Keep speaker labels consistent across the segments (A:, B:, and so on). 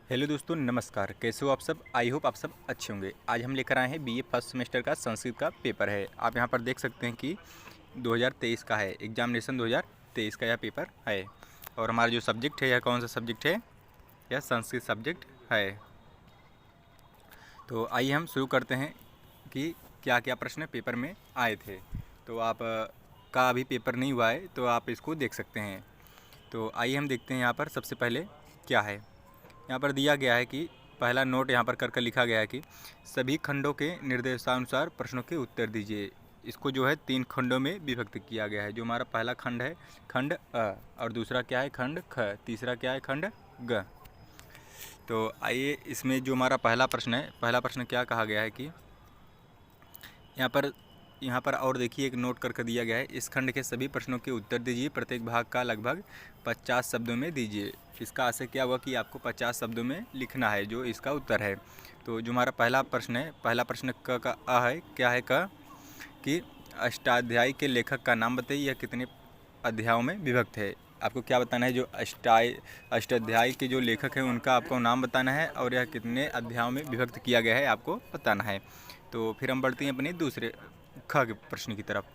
A: Hello दोस्तों, नमस्कार। कैसे हो आप सब? आई होप आप सब अच्छे होंगे। आज हम लेकर आए हैं बीए फर्स्ट सेमेस्टर का संस्कृत का पेपर है। आप यहाँ पर देख सकते हैं कि 2023 का है, एग्जामिनेशन 2023 का यह पेपर है। और हमारा जो सब्जेक्ट है, यह कौन सा सब्जेक्ट है? यह संस्कृत सब्जेक्ट है। तो आइए हम शुरू करते हैं कि क्या क्या प्रश्न पेपर में आए थे। तो आप का अभी पेपर नहीं हुआ है तो आप इसको देख सकते हैं। तो आइए हम देखते हैं यहाँ पर सबसे पहले क्या है। यहाँ पर दिया गया है कि पहला नोट यहाँ पर कर लिखा गया है कि सभी खंडों के निर्देशानुसार प्रश्नों के उत्तर दीजिए। इसको जो है 3 खंडों में विभक्त किया गया है। जो हमारा पहला खंड है खंड अ, और दूसरा क्या है खंड ख, तीसरा क्या है खंड ग। तो आइए इसमें जो हमारा पहला प्रश्न है, पहला प्रश्न क्या कहा गया है कि यहाँ पर और देखिए, एक नोट करके दिया गया है, इस खंड के सभी प्रश्नों के उत्तर दीजिए, प्रत्येक भाग का लगभग 50 शब्दों में दीजिए। इसका आशय क्या हुआ कि आपको 50 शब्दों में लिखना है जो इसका उत्तर है। तो जो हमारा पहला प्रश्न है, पहला प्रश्न क का अ है, क्या है क कि अष्टाध्यायी के लेखक का नाम बताइए, यह कितने अध्यायों में विभक्त है। आपको क्या बताना है, जो अष्टाध्यायी के जो लेखक हैं उनका आपको नाम बताना है और यह कितने अध्यायों में विभक्त किया गया है आपको बताना है। तो फिर हम बढ़ते हैं अपने दूसरे ख के प्रश्न की तरफ।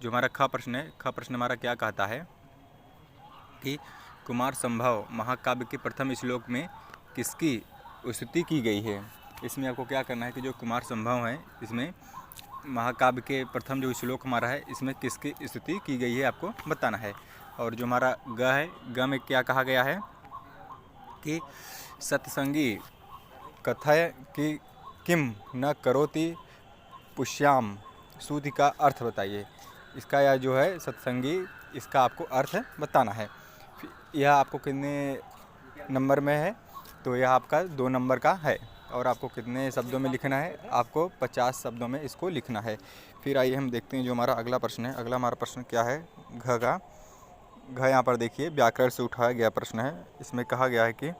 A: जो हमारा ख प्रश्न है, ख प्रश्न हमारा क्या कहता है कि कुमार संभव महाकाव्य के प्रथम श्लोक में किसकी स्तुति की गई है। इसमें आपको क्या करना है कि जो कुमार संभव है, इसमें महाकाव्य के प्रथम जो श्लोक हमारा है, इसमें किसकी स्तुति की गई है आपको बताना है। और जो हमारा ग है, ग में क्या कहा गया है कि सत्संगी कथय कि किम न करोति पुष्याम सूति का अर्थ बताइए। इसका यह जो है सत्संगी, इसका आपको अर्थ बताना है। यह आपको कितने नंबर में है, तो यह आपका 2 नंबर का है। और आपको कितने शब्दों में लिखना है, आपको 50 शब्दों में इसको लिखना है। फिर आइए हम देखते हैं जो हमारा अगला प्रश्न है। अगला हमारा प्रश्न क्या है, घ का। घ यहाँ पर देखिए व्याकरण से उठाया गया प्रश्न है। इसमें कहा गया है कि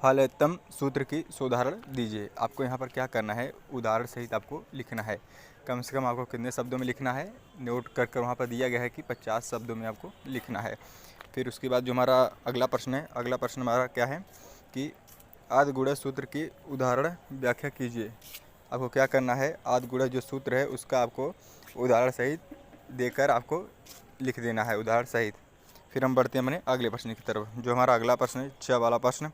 A: हलतम सूत्र की उदाहरण दीजिए। आपको यहाँ पर क्या करना है, उदाहरण सहित आपको लिखना है। कम से कम आपको कितने शब्दों में लिखना है, नोट कर वहाँ पर दिया गया है कि 50 शब्दों में आपको लिखना है। फिर उसके बाद जो हमारा अगला प्रश्न है, अगला प्रश्न हमारा क्या है कि आदिगुणज सूत्र की उदाहरण व्याख्या कीजिए। आपको क्या करना है, आदिगुणज जो सूत्र है उसका आपको उदाहरण सहित देकर आपको लिख देना है, उदाहरण सहित। फिर हम बढ़ते हैं अपने अगले प्रश्न की तरफ। जो हमारा अगला प्रश्न है, 6 वाला प्रश्न।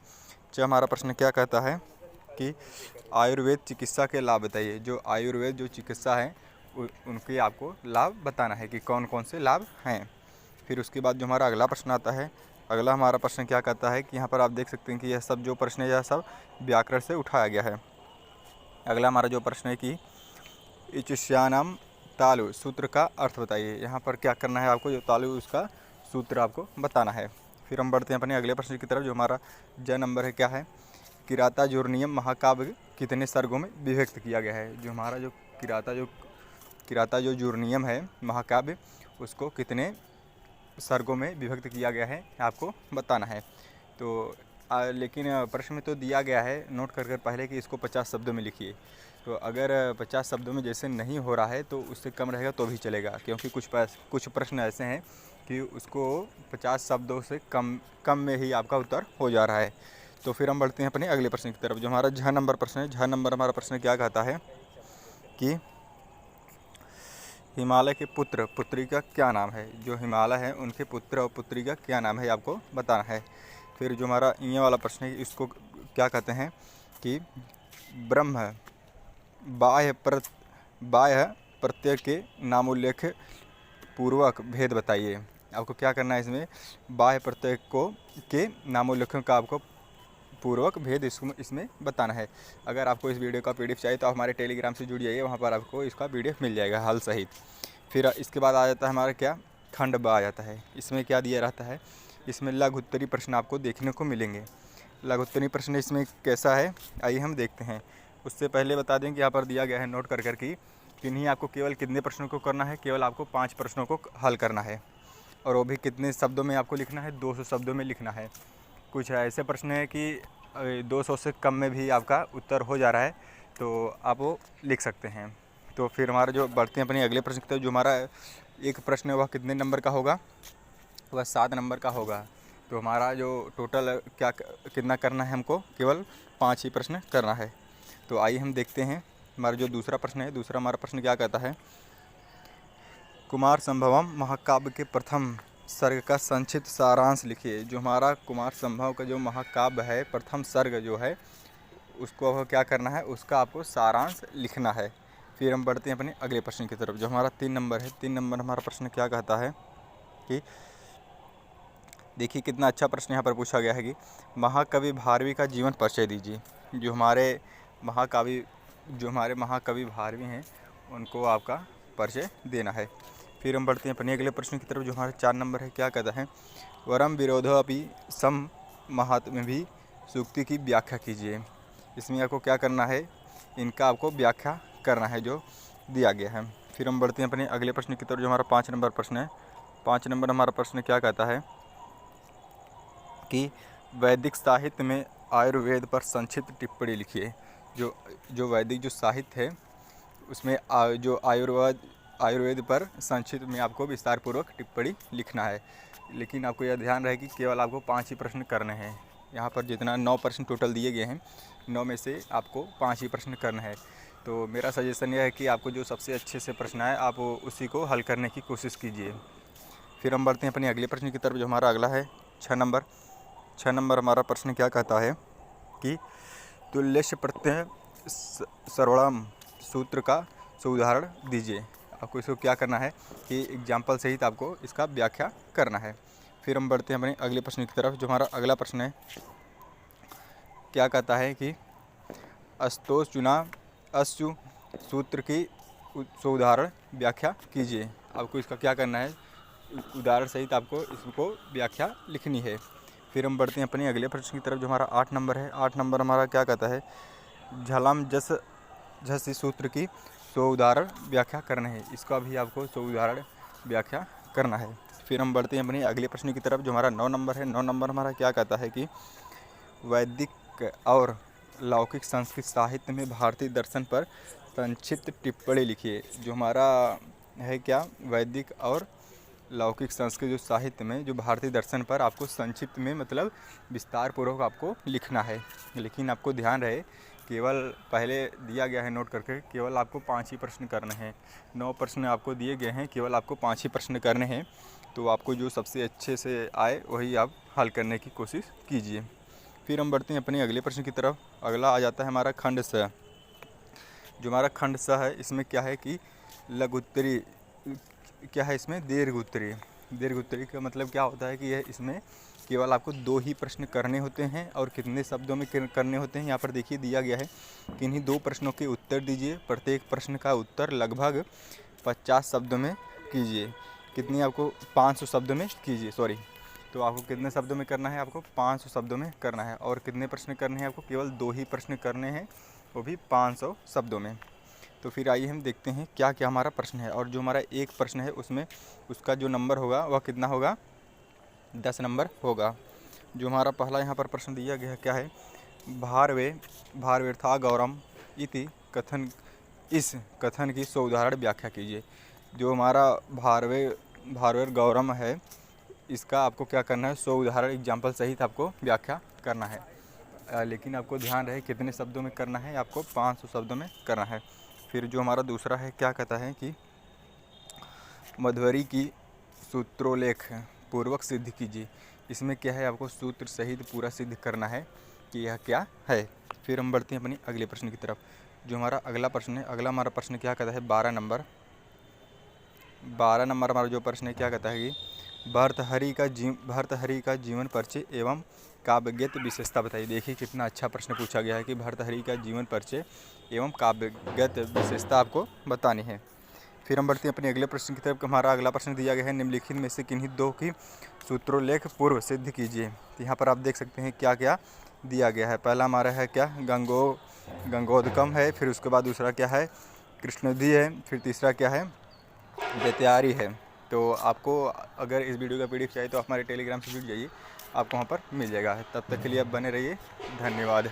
A: हमारा प्रश्न क्या कहता है कि आयुर्वेद चिकित्सा के लाभ बताइए। जो आयुर्वेद जो चिकित्सा है उनके आपको लाभ बताना है कि कौन कौन से लाभ हैं। फिर उसके बाद जो हमारा अगला प्रश्न आता है, अगला हमारा प्रश्न क्या कहता है कि यहाँ पर आप देख सकते हैं कि यह सब जो प्रश्न है यह सब व्याकरण से उठाया गया है। अगला हमारा जो प्रश्न है कि इचुष्यानाम तालु सूत्र का अर्थ बताइए। यहाँ पर क्या करना है, आपको जो तालु उसका सूत्र आपको बताना है। फिर हम बढ़ते हैं अपने अगले प्रश्न की तरफ। जो हमारा ज नंबर है, क्या है, किरातार्जुनीयम महाकाव्य कितने सर्गों में विभक्त किया गया है। जो हमारा जो किरातार्जुनीयम है महाकाव्य, उसको कितने सर्गों में विभक्त किया गया है आपको बताना है। तो लेकिन प्रश्न में तो दिया गया है नोट कर पहले कि इसको 50 शब्दों में लिखिए। तो अगर 50 शब्दों में जैसे नहीं हो रहा है तो उससे कम रहेगा तो भी चलेगा, क्योंकि कुछ प्रश्न ऐसे हैं कि उसको 50 शब्दों से कम में ही आपका उत्तर हो जा रहा है। तो फिर हम बढ़ते हैं अपने अगले प्रश्न की तरफ। जो हमारा झ नंबर प्रश्न है, झ नंबर हमारा प्रश्न क्या कहता है कि हिमालय के पुत्र पुत्री का क्या नाम है। जो हिमालय है उनके पुत्र और पुत्री का क्या नाम है आपको बताना है। फिर जो हमारा ये वाला प्रश्न है, इसको क्या कहते हैं कि ब्रह्म बाह्य प्रत्यय के नामोल्लेख पूर्वक भेद बताइए। आपको क्या करना है, इसमें बाह्य प्रत्यय के नामोल्लेखों का आपको पूर्वक भेद इसमें बताना है। अगर आपको इस वीडियो का पीडीएफ चाहिए तो आप हमारे टेलीग्राम से जुड़ जाइए, वहाँ पर आपको इसका पीडीएफ मिल जाएगा हल सहित। फिर इसके बाद आ जाता है हमारा क्या, खंड ब आ जाता है। इसमें क्या दिया रहता है, इसमें लघु उत्तरी प्रश्न आपको देखने को मिलेंगे। लघु उत्तरी प्रश्न इसमें कैसा है, आइए हम देखते हैं। उससे पहले बता दें कि यहाँ पर दिया गया है नोट कर कि किन्हीं आपको केवल कितने प्रश्नों को करना है, केवल आपको 5 प्रश्नों को हल करना है। और वो भी कितने शब्दों में आपको लिखना है, 200 शब्दों में लिखना है। कुछ ऐसे प्रश्न है कि 200 से कम में भी आपका उत्तर हो जा रहा है, तो आप वो लिख सकते हैं। तो फिर हमारा जो बढ़ते हैं अपने अगले प्रश्न की तरफ। जो हमारा एक प्रश्न है वह कितने नंबर का होगा, वह 7 नंबर का होगा। तो हमारा जो टोटल कितना करना है, हमको केवल 5 ही प्रश्न करना है। तो आइए हम देखते हैं हमारा जो दूसरा प्रश्न है। दूसरा हमारा प्रश्न क्या कहता है, कुमार संभवम महाकाव्य के प्रथम सर्ग का संक्षिप्त सारांश लिखिए। जो हमारा कुमार संभव का जो महाकाव्य है, प्रथम सर्ग जो है, उसको क्या करना है, उसका आपको सारांश लिखना है। फिर हम बढ़ते हैं अपने अगले प्रश्न की तरफ, जो हमारा 3 नंबर है। 3 नंबर हमारा प्रश्न क्या कहता है कि देखिए कितना अच्छा प्रश्न यहाँ पर पूछा गया है कि महाकवि भारवी का जीवन परिचय दीजिए। जो हमारे महाकवि भारवी हैं, उनको आपका परिचय देना है। फिर हम बढ़ते हैं अपने अगले प्रश्न की तरफ, जो हमारा 4 नंबर है। क्या कहता है, वरम विरोधो अपि सम महात्म्य भी सूक्ति की व्याख्या कीजिए। इसमें आपको क्या करना है, इनका आपको व्याख्या करना है जो दिया गया है। फिर हम बढ़ते हैं अपने अगले प्रश्न की तरफ, जो हमारा 5 नंबर प्रश्न है। 5 नंबर हमारा प्रश्न क्या कहता है कि वैदिक साहित्य में आयुर्वेद पर संक्षिप्त टिप्पणी लिखिए। जो वैदिक जो साहित्य है, उसमें जो आयुर्वेद पर संक्षिप्त में आपको विस्तार पूर्वक टिप्पणी लिखना है। लेकिन आपको यह ध्यान रहे कि केवल आपको 5 ही प्रश्न करने हैं। यहाँ पर जितना 9 प्रश्न टोटल दिए गए हैं, 9 में से आपको 5 ही प्रश्न करना है। तो मेरा सजेशन यह है कि आपको जो सबसे अच्छे से प्रश्न आए, आप उसी को हल करने की कोशिश कीजिए। फिर हम बढ़ते हैं अपने अगले प्रश्न की तरफ, जो हमारा अगला है 6 नंबर। 6 नंबर हमारा प्रश्न क्या कहता है कि तुल्यस्य प्रत्यय सर्वणम सूत्र का उदाहरण दीजिए। आपको इसको क्या करना है कि एग्जाम्पल सहित आपको इसका व्याख्या करना है। फिर हम बढ़ते हैं अपने अगले प्रश्न की तरफ, जो हमारा अगला प्रश्न है। क्या कहता है कि अस्तोष चुना अश्चु सूत्र की उदाहरण व्याख्या कीजिए। आपको इसका क्या करना है, उदाहरण सहित आपको इसको व्याख्या लिखनी है। फिर हम बढ़ते हैं अपने अगले प्रश्न की तरफ, जो हमारा 8 नंबर है। 8 नंबर हमारा क्या कहता है, झलम झस सूत्र की उदाहरण व्याख्या करना है। इसका भी आपको उदाहरण व्याख्या करना है। फिर हम बढ़ते हैं अपने अगले प्रश्न की तरफ, जो हमारा 9 नंबर है। 9 नंबर हमारा क्या कहता है कि वैदिक और लौकिक संस्कृत साहित्य में भारतीय दर्शन पर संक्षिप्त टिप्पणी लिखिए। जो हमारा है क्या, वैदिक और लौकिक संस्कृत जो साहित्य में जो भारतीय दर्शन पर आपको संक्षिप्त में मतलब विस्तार पूर्वक आपको लिखना है। लेकिन आपको ध्यान रहे, केवल पहले दिया गया है नोट करके, केवल आपको 5 ही प्रश्न करने हैं। 9 प्रश्न आपको दिए गए हैं, केवल आपको 5 ही प्रश्न करने हैं। तो आपको जो सबसे अच्छे से आए वही आप हल करने की कोशिश कीजिए। फिर हम बढ़ते हैं अपने अगले प्रश्न की तरफ। अगला आ जाता है हमारा खंड स। जो हमारा खंड स है, इसमें क्या है कि लघुत्तरी क्या है, इसमें दीर्घोत्तरी। दीर्घोत्तरी का मतलब क्या होता है कि यह इसमें केवल आपको 2 ही प्रश्न करने होते हैं और कितने शब्दों में करने होते हैं, यहाँ पर देखिए दिया गया है कि इन्हीं 2 प्रश्नों के उत्तर दीजिए। प्रत्येक प्रश्न का उत्तर लगभग 50 शब्दों में कीजिए। कितनी आपको 500 शब्दों में कीजिए, सॉरी। तो आपको कितने शब्दों में करना है, आपको 500 शब्दों में करना है। और कितने प्रश्न करने हैं, आपको केवल 2 ही प्रश्न करने हैं, वो भी 500 शब्दों में। तो फिर आइए हम देखते हैं क्या क्या हमारा प्रश्न है। और जो हमारा एक प्रश्न है, उसमें उसका जो नंबर होगा वह कितना होगा, 10 नंबर होगा। जो हमारा पहला यहाँ पर प्रश्न दिया गया है, क्या है, भारवेर्था गौरम इति कथन, इस कथन की उदाहरण व्याख्या कीजिए। जो हमारा भारवेर गौरम है, इसका आपको क्या करना है, 100 उदाहरण एग्जाम्पल सहित आपको व्याख्या करना है। लेकिन आपको ध्यान रहे कितने शब्दों में करना है, आपको 500 शब्दों में करना है। फिर जो हमारा दूसरा है, क्या कहता है कि मध्वरी की सूत्रोल्लेख पूर्वक सिद्ध कीजिए। इसमें क्या है, आपको सूत्र सहित पूरा सिद्ध करना है कि यह क्या है। फिर हम बढ़ते हैं अपनी अगले प्रश्न की तरफ। जो हमारा अगला प्रश्न है, अगला हमारा प्रश्न क्या कहता है, 12 नंबर हमारा जो प्रश्न है, क्या कहता है कि भर्तृहरि का जीवन परिचय एवं काव्यगत विशेषता बताइए। देखिए कितना अच्छा प्रश्न पूछा गया है कि भर्तृहरि का जीवन परिचय एवं काव्यगत विशेषता आपको बतानी है। फिर हम बढ़ते हैं अपने अगले प्रश्न की तरफ। हमारा अगला प्रश्न दिया गया है, निम्नलिखित में से किन्हीं 2 की सूत्रोल्लेख पूर्व सिद्ध कीजिए। तो यहाँ पर आप देख सकते हैं क्या क्या दिया गया है। पहला हमारा है क्या, गंगोदकम है। फिर उसके बाद दूसरा क्या है, कृष्णोदी है। फिर तीसरा क्या है, बेत्यारी है। तो आपको अगर इस वीडियो का PDF चाहिए तो आप हमारे टेलीग्राम से जुड़ जाइए, आपको वहाँ पर मिल जाएगा। तब तक के लिए आप बने रहिए, धन्यवाद।